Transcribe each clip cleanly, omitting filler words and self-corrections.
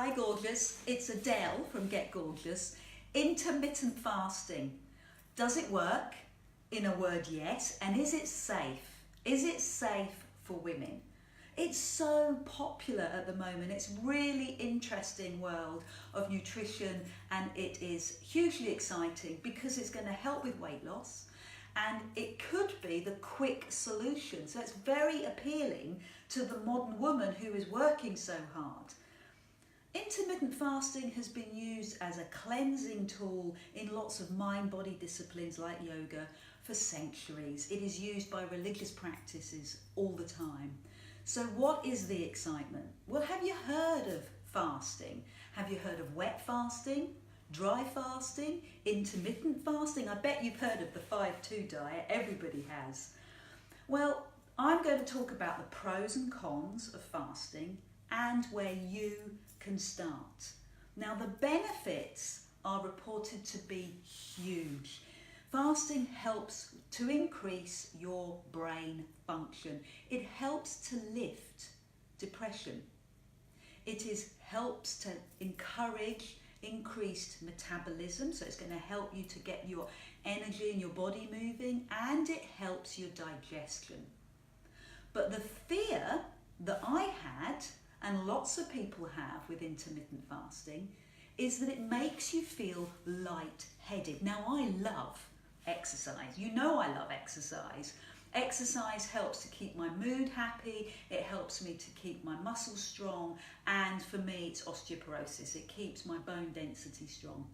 Hi gorgeous, it's Adele from Get Gorgeous. Intermittent fasting. Does it work? In a word, yes. And is it safe? Is it safe for women? It's so popular at the moment. It's really interesting world of nutrition, and it is hugely exciting because it's going to help with weight loss and it could be the quick solution. So it's very appealing to the modern woman who is working so hard. Intermittent fasting has been used as a cleansing tool in lots of mind-body disciplines like yoga for centuries. It is used by religious practices all the time. So what is the excitement? Well, have you heard of fasting? Have you heard of wet fasting, dry fasting, intermittent fasting? I bet you've heard of the 5-2 diet. Everybody has. Well, I'm going to talk about the pros and cons of fasting and where you can start. Now, the benefits are reported to be huge. Fasting helps to increase your brain function. It helps to lift depression. It helps to encourage increased metabolism, so it's going to help you to get your energy in your body moving, and it helps your digestion. But the fear that I had, and lots of people have with intermittent fasting, is that it makes you feel light-headed. Now, I love exercise. You know I love exercise. Exercise helps to keep my mood happy, it helps me to keep my muscles strong, and for me it's osteoporosis. It keeps my bone density strong.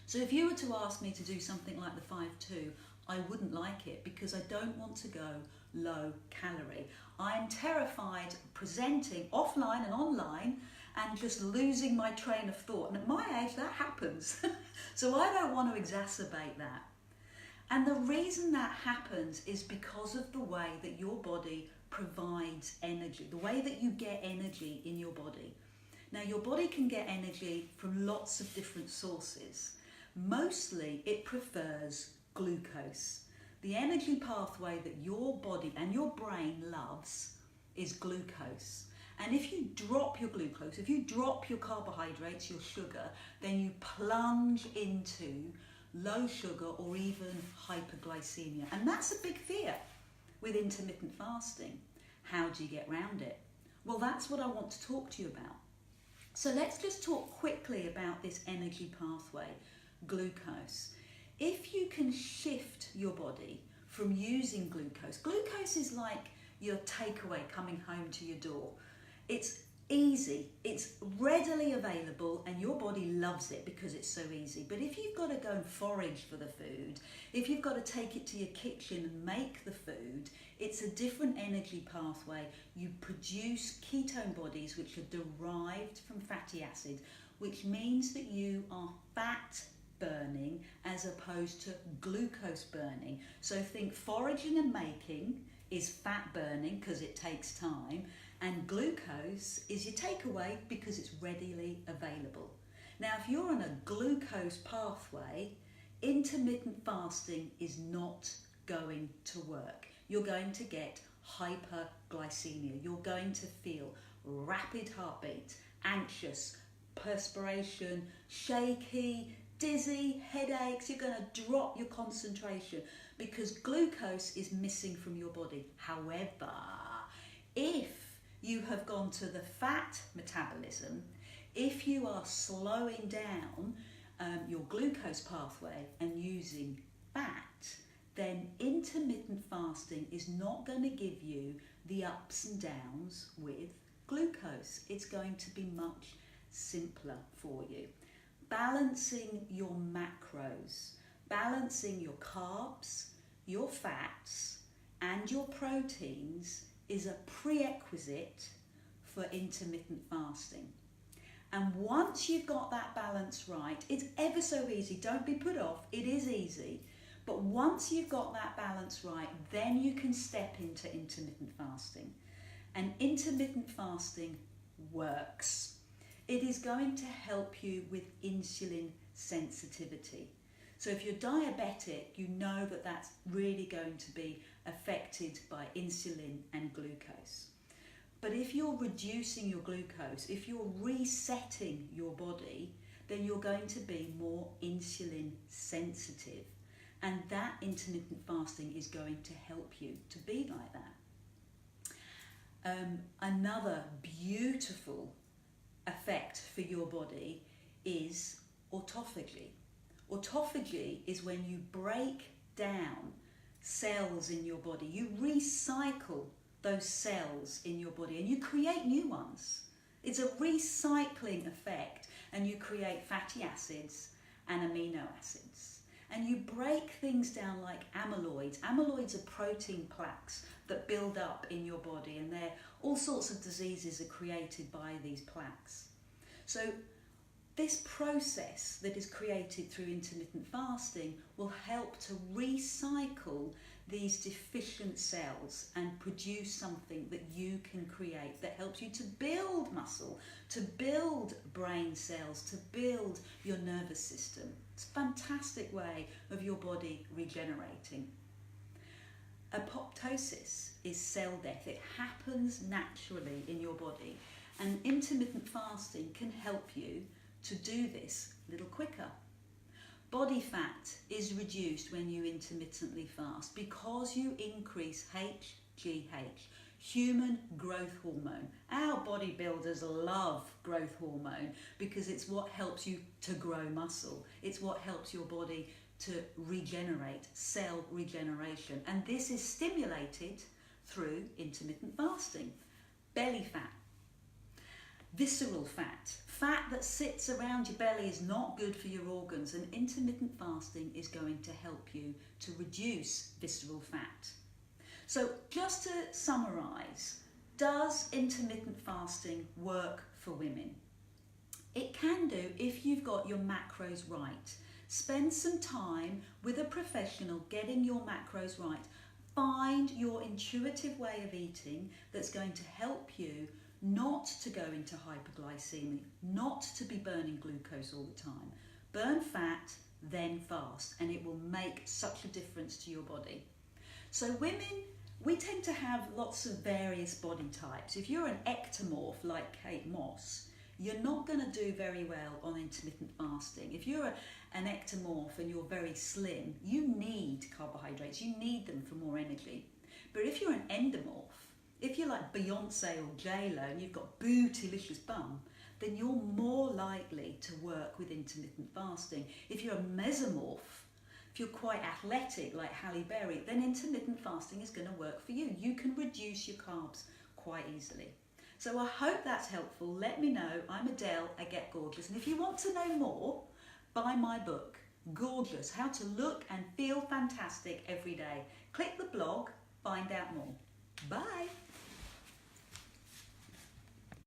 So if you were to ask me to do something like the 5-2, I wouldn't like it because I don't want to go low calorie. I'm terrified of presenting offline and online and just losing my train of thought. And at my age, that happens. So I don't want to exacerbate that. And the reason that happens is because of the way that your body provides energy, the way that you get energy in your body. Now, your body can get energy from lots of different sources. Mostly, it prefers glucose. The energy pathway that your body and your brain loves is glucose. And if you drop your glucose, if you drop your carbohydrates, your sugar, then you plunge into low sugar or even hyperglycemia. And that's a big fear with intermittent fasting. How do you get around it? Well, that's what I want to talk to you about. So let's just talk quickly about this energy pathway, glucose. If you can shift your body from using glucose, glucose is like your takeaway coming home to your door. It's easy, it's readily available, and your body loves it because it's so easy. But if you've got to go and forage for the food, if you've got to take it to your kitchen and make the food, it's a different energy pathway. You produce ketone bodies which are derived from fatty acid, which means that you are fat burning as opposed to glucose burning. So think foraging and making is fat burning because it takes time, and glucose is your takeaway because it's readily available. Now, if you're on a glucose pathway, intermittent fasting is not going to work. You're going to get hyperglycemia. You're going to feel rapid heartbeat, anxious, perspiration, shaky, dizzy, headaches. You're going to drop your concentration because glucose is missing from your body. However, if you have gone to the fat metabolism, if you are slowing down your glucose pathway and using fat, then intermittent fasting is not going to give you the ups and downs with glucose. It's going to be much simpler for you. Balancing your macros, balancing your carbs, your fats, and your proteins is a prerequisite for intermittent fasting. And once you've got that balance right, it's ever so easy. Don't be put off. It is easy. But once you've got that balance right, then you can step into intermittent fasting. And intermittent fasting works. It is going to help you with insulin sensitivity. So if you're diabetic, you know that that's really going to be affected by insulin and glucose. But if you're reducing your glucose, if you're resetting your body, then you're going to be more insulin sensitive. And that intermittent fasting is going to help you to be like that. Another beautiful effect for your body is autophagy. Autophagy is when you break down cells in your body. You recycle those cells in your body and you create new ones. It's a recycling effect, and you create fatty acids and amino acids. And you break things down like amyloids. Amyloids are protein plaques that build up in your body, and all sorts of diseases are created by these plaques. So this process that is created through intermittent fasting will help to recycle these deficient cells and produce something that you can create that helps you to build muscle, to build brain cells, to build your nervous system. It's a fantastic way of your body regenerating. Apoptosis is cell death. It happens naturally in your body, and intermittent fasting can help you to do this a little quicker. Body fat is reduced when you intermittently fast because you increase HGH, human growth hormone. Our bodybuilders love growth hormone because it's what helps you to grow muscle. It's what helps your body to regenerate, cell regeneration. And this is stimulated through intermittent fasting. Belly fat, visceral fat, fat that sits around your belly is not good for your organs, and intermittent fasting is going to help you to reduce visceral fat. So just to summarise, does intermittent fasting work for women? It can do if you've got your macros right. Spend some time with a professional getting your macros right. Find your intuitive way of eating that's going to help you not to go into hyperglycemia, not to be burning glucose all the time. Burn fat, then fast, and it will make such a difference to your body. So women, we tend to have lots of various body types. If you're an ectomorph like Kate Moss, you're not going to do very well on intermittent fasting. If you're an ectomorph and you're very slim, you need carbohydrates, you need them for more energy. But if you're an endomorph, if you're like Beyonce or J-Lo and you've got bootylicious bum, then you're more likely to work with intermittent fasting. If you're a mesomorph, if you're quite athletic like Halle Berry, then intermittent fasting is going to work for you. You can reduce your carbs quite easily. So I hope that's helpful. Let me know. I'm Adele at Get Gorgeous. And if you want to know more, buy my book, Gorgeous, How to Look and Feel Fantastic Every Day. Click the blog, find out more.